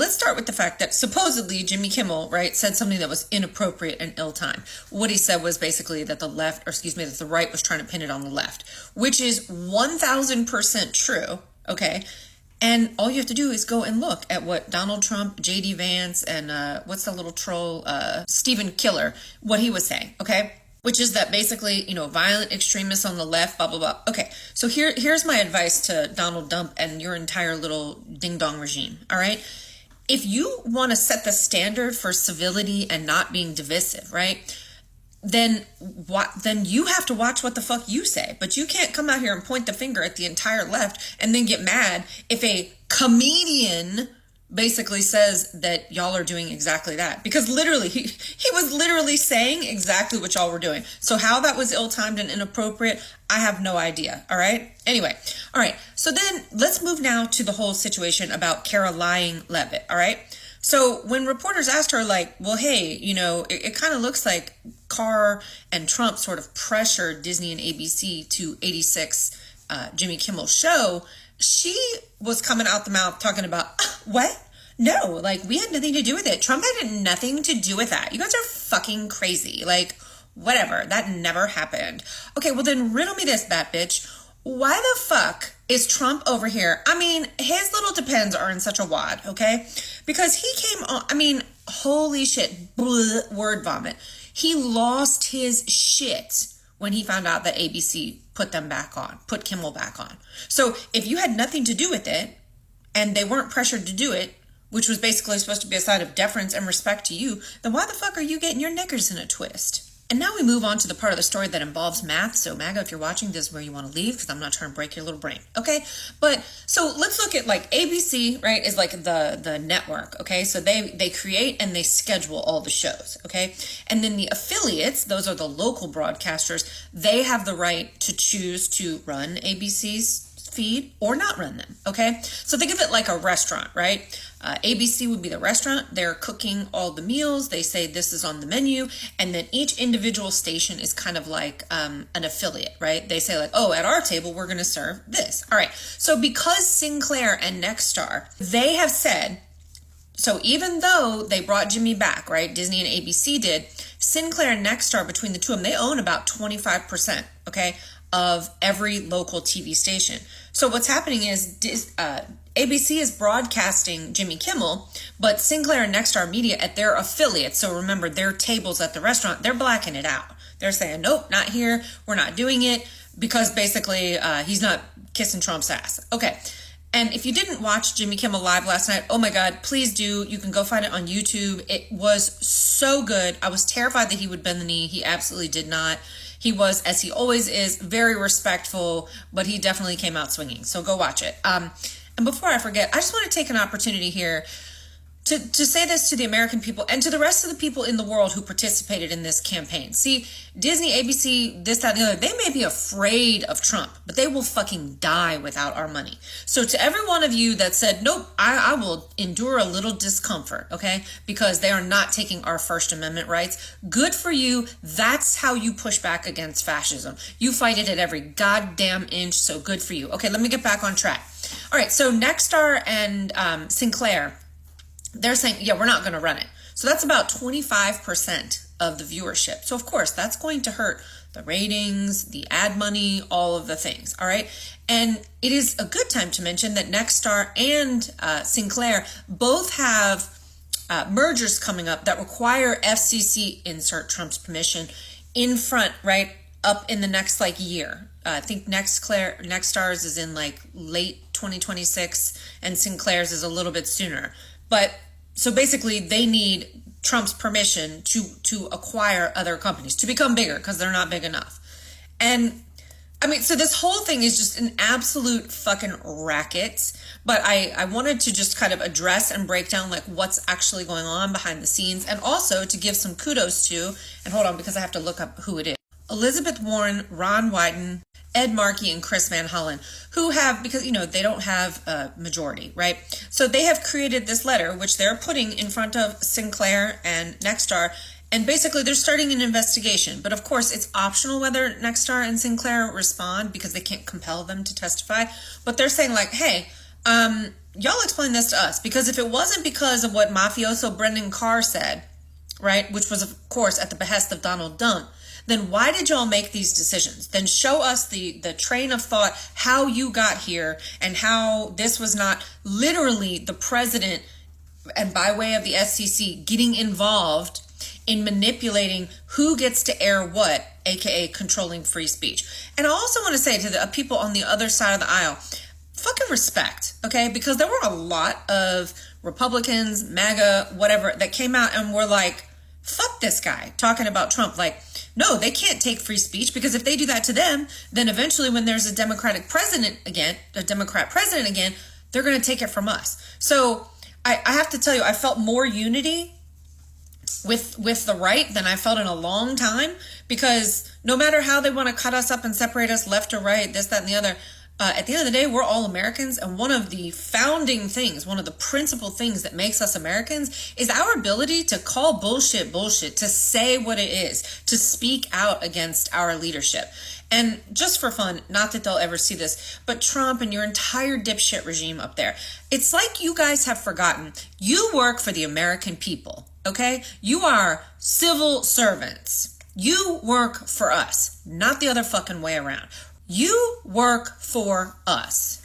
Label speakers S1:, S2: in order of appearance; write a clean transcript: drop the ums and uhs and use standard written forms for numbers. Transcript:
S1: let's start with the fact that supposedly Jimmy Kimmel, right, said something that was inappropriate and ill-timed. What he said was basically that that the right was trying to pin it on the left, which is 1000% true, okay? And all you have to do is go and look at what Donald Trump, J.D. Vance, and what's the little troll, Stephen Killer, what he was saying, okay? Which is that basically, violent extremists on the left, blah, blah, blah. Okay, so here's my advice to Donald Trump and your entire little ding-dong regime, all right? If you want to set the standard for civility and not being divisive, right, then you have to watch what the fuck you say. But you can't come out here and point the finger at the entire left and then get mad if a comedian basically says that y'all are doing exactly that, because literally he was literally saying exactly what y'all were doing. So how that was ill-timed and inappropriate, I have no idea. All right. Anyway. All right. So then let's move now to the whole situation about Caroline Levitt. All right. So when reporters asked her, like, well, hey, it kind of looks like Carr and Trump sort of pressured Disney and ABC to 86 Jimmy Kimmel's show, she was coming out the mouth talking about, what? No, like, we had nothing to do with it. Trump had nothing to do with that. You guys are fucking crazy. Like, whatever. That never happened. Okay, well then riddle me this, bat bitch. Why the fuck is Trump over here? I mean, his little depends are in such a wad, okay? Because he came on, holy shit, bleh, word vomit. He lost his shit when he found out that ABC put Kimmel back on. So if you had nothing to do with it, and they weren't pressured to do it, which was basically supposed to be a sign of deference and respect to you, then why the fuck are you getting your knickers in a twist? And now we move on to the part of the story that involves math. So MAGA, if you're watching, this is where you want to leave, because I'm not trying to break your little brain, okay? But so let's look at, like, ABC, right, is like the network, okay? So they create and they schedule all the shows, okay? And then the affiliates, those are the local broadcasters, they have the right to choose to run ABC's feed or not run them, okay? So think of it like a restaurant, right? ABC would be the restaurant. They're cooking all the meals. They say this is on the menu. And then each individual station is kind of like an affiliate, right? They say like, oh, at our table, we're going to serve this. All right. So because Sinclair and Nexstar, they have said, so even though they brought Jimmy back, right? Disney and ABC did, Sinclair and Nexstar, between the two of them, they own about 25%, okay, of every local TV station. So what's happening is ABC is broadcasting Jimmy Kimmel, but Sinclair and Nexstar Media at their affiliates, so remember their tables at the restaurant, they're blacking it out. They're saying, nope, not here. We're not doing it, because basically he's not kissing Trump's ass. Okay. And if you didn't watch Jimmy Kimmel Live last night, oh my God, please do. You can go find it on YouTube. It was so good. I was terrified that he would bend the knee. He absolutely did not. He was, as he always is, very respectful, but he definitely came out swinging. So go watch it. And before I forget, I just want to take an opportunity here to say this to the American people and to the rest of the people in the world who participated in this campaign. See, Disney, ABC, this, that, and the other, they may be afraid of Trump, but they will fucking die without our money. So to every one of you that said, nope, I will endure a little discomfort, okay, because they are not taking our First Amendment rights, good for you. That's how you push back against fascism. You fight it at every goddamn inch, so good for you. Okay, let me get back on track. All right, so Nexstar and Sinclair, they're saying, yeah, we're not going to run it. So that's about 25% of the viewership. So of course, that's going to hurt the ratings, the ad money, all of the things. All right. And it is a good time to mention that Nexstar and Sinclair both have mergers coming up that require FCC, insert Trump's permission, in front, right, up in the next like year. I think Nexstar's is in like late 2026 and Sinclair's is a little bit sooner. But so basically they need Trump's permission to acquire other companies, to become bigger, because they're not big enough. And I mean, so this whole thing is just an absolute fucking racket. But I wanted to just kind of address and break down like what's actually going on behind the scenes, and also to give some kudos to, and hold on because I have to look up who it is, Elizabeth Warren, Ron Wyden, Ed Markey, and Chris Van Hollen, who have, because, they don't have a majority, right? So they have created this letter, which they're putting in front of Sinclair and Nexstar, and basically they're starting an investigation. But of course, it's optional whether Nexstar and Sinclair respond, because they can't compel them to testify. But they're saying like, hey, y'all explain this to us, because if it wasn't because of what mafioso Brendan Carr said, right, which was of course at the behest of Donald Trump, then why did y'all make these decisions? Then show us the train of thought, how you got here, and how this was not literally the president, and by way of the SEC, getting involved in manipulating who gets to air what, aka controlling free speech. And I also want to say to the people on the other side of the aisle, fucking respect, okay? Because there were a lot of Republicans, MAGA, whatever, that came out and were like, fuck this guy, talking about Trump. Like, no, they can't take free speech, because if they do that to them, then eventually when there's a Democrat president again, they're going to take it from us. So I have to tell you, I felt more unity with the right than I felt in a long time, because no matter how they want to cut us up and separate us left or right, this, that, and the other, at the end of the day, we're all Americans. And one of the founding things, one of the principal things that makes us Americans is our ability to call bullshit, to say what it is, to speak out against our leadership. And just for fun, not that they'll ever see this, but Trump and your entire dipshit regime up there, it's like you guys have forgotten you work for the American people, okay? You are civil servants. You work for us, not the other fucking way around. You work for us.